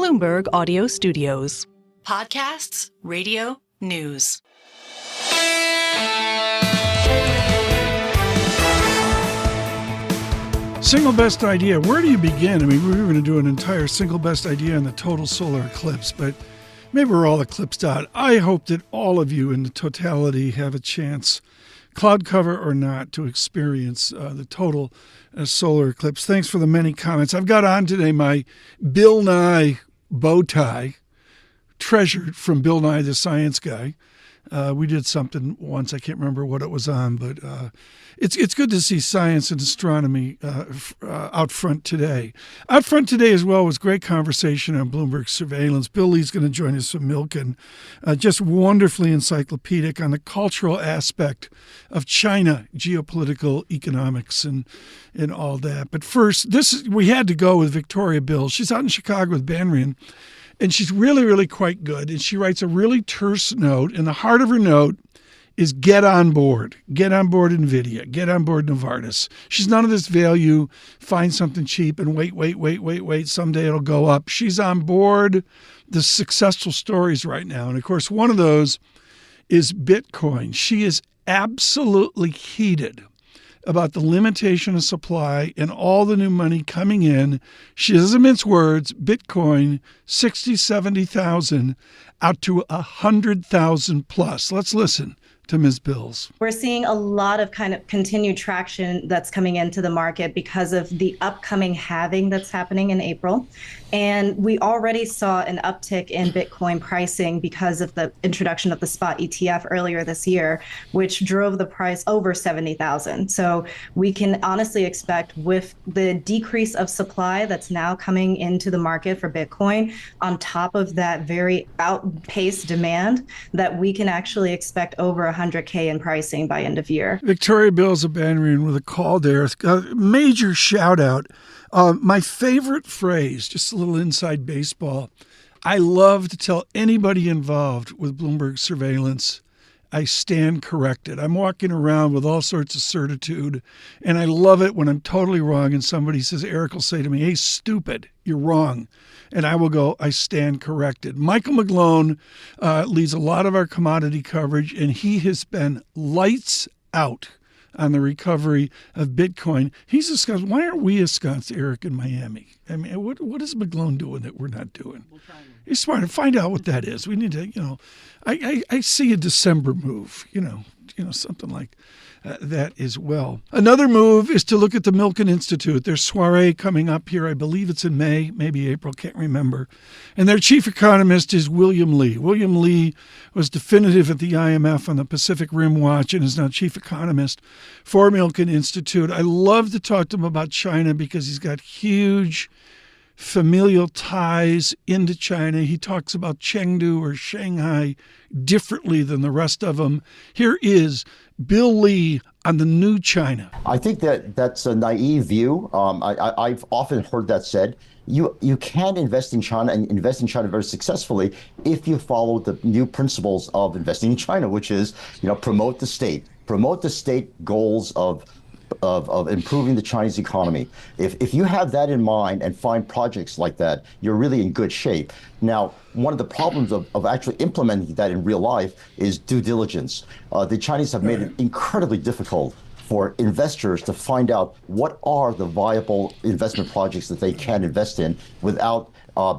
Bloomberg Audio Studios. Podcasts, radio, news. Single best idea. Where do you begin? I mean, we were going to do an entire single best idea on the total solar eclipse, but maybe we're all eclipsed out. I hope that all of you in the totality have a chance, cloud cover or not, to experience the total solar eclipse. Thanks for the many comments. I've got on today my Bill Nye bow tie, treasured from Bill Nye the Science Guy. We did something once, I can't remember what it was on, but it's good to see science and astronomy out front today. Out front today as well was great conversation on Bloomberg Surveillance. Bill Lee's going to join us from Milken, just wonderfully encyclopedic on the cultural aspect of China, geopolitical economics and all that. But first, we had to go with Victoria Bill. She's out in Chicago with Banrian. And she's really, really quite good. And she writes a really terse note. And the heart of her note is get on board. Get on board NVIDIA. Get on board Novartis. She's none of this value, find something cheap and wait. Someday it'll go up. She's on board the successful stories right now. And, of course, one of those is Bitcoin. She is absolutely heated about the limitation of supply and all the new money coming in. She doesn't mince words. Bitcoin, 60, 70,000 out to 100,000 plus. Let's listen to Ms. Bills. We're seeing a lot of kind of continued traction that's coming into the market because of the upcoming halving that's happening in April. And we already saw an uptick in Bitcoin pricing because of the introduction of the spot ETF earlier this year, which drove the price over 70,000. So we can honestly expect, with the decrease of supply that's now coming into the market for Bitcoin, on top of that very outpaced demand, that we can actually expect over 100K in pricing by end of year. Victoria Bills of Banrian with a call there. Major shout out. My favorite phrase, just a little inside baseball, I love to tell anybody involved with Bloomberg Surveillance, I stand corrected. I'm walking around with all sorts of certitude, and I love it when I'm totally wrong and somebody says, Eric will say to me, hey, stupid, you're wrong. And I will go, I stand corrected. Michael McGlone leads a lot of our commodity coverage, and he has been lights out on the recovery of Bitcoin. He's ensconced. Why aren't we ensconced, Eric, in Miami? I mean, what is McGlone doing that we're not doing? He's smart to find out what that is. We need to, I see a December move, something like that as well. Another move is to look at the Milken Institute. Their soiree coming up here. I believe it's in May, maybe April, can't remember. And their chief economist is William Lee. William Lee was definitive at the IMF on the Pacific Rim Watch and is now chief economist for Milken Institute. I love to talk to him about China because he's got huge familial ties into China. He talks about Chengdu or Shanghai differently than the rest of them. Here is Bill Lee on the new China. I think that's a naive view. I've often heard that said. You can invest in China and invest in China very successfully if you follow the new principles of investing in China, which is, promote the state goals of improving the Chinese economy. If you have that in mind and find projects like that, you're really in good shape. Now, one of the problems of actually implementing that in real life is due diligence. The Chinese have made it incredibly difficult for investors to find out what are the viable investment projects that they can invest in without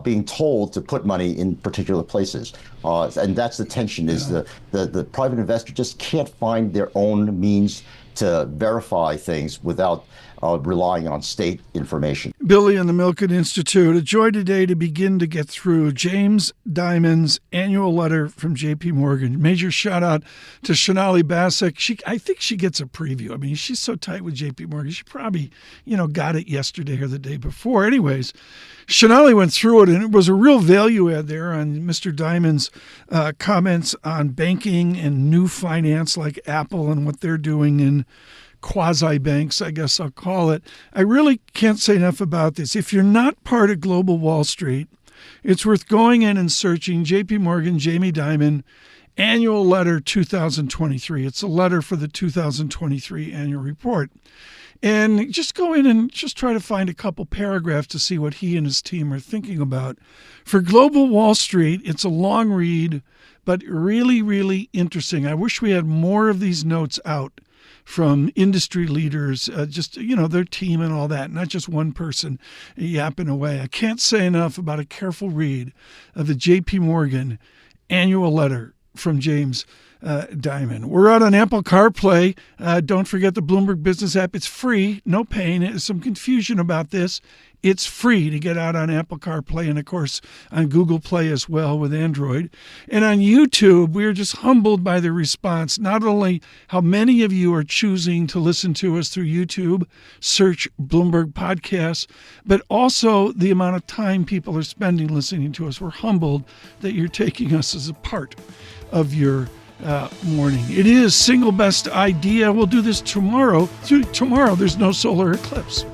being told to put money in particular places. And that's the tension, is the private investor just can't find their own means to verify things without relying on state information. Billy and the Milken Institute, a joy today to begin to get through James Dimon's annual letter from J.P. Morgan. Major shout out to Shonali Basak. I think she gets a preview. I mean, she's so tight with J.P. Morgan. She probably, got it yesterday or the day before. Anyways, Shonali went through it, and it was a real value add there on Mr. Dimon's comments on banking and new finance like Apple and what they're doing in quasi-banks, I guess I'll call it. I really can't say enough about this. If you're not part of Global Wall Street, it's worth going in and searching J.P. Morgan, Jamie Dimon, Annual Letter 2023. It's a letter for the 2023 annual report. and just go in and just try to find a couple paragraphs to see what he and his team are thinking about. For Global Wall Street, it's a long read, but really, really interesting. I wish we had more of these notes out from industry leaders, just, their team and all that, not just one person yapping away. I can't say enough about a careful read of the JP Morgan annual letter from James Dimon. We're out on Apple CarPlay. Don't forget the Bloomberg Business app. It's free, no pain. There's some confusion about this. It's free to get out on Apple CarPlay and, of course, on Google Play as well with Android. And on YouTube, we're just humbled by the response, not only how many of you are choosing to listen to us through YouTube, search Bloomberg Podcasts, but also the amount of time people are spending listening to us. We're humbled that you're taking us as a part of your morning. It is single best idea. We'll do this tomorrow. Tomorrow, there's no solar eclipse.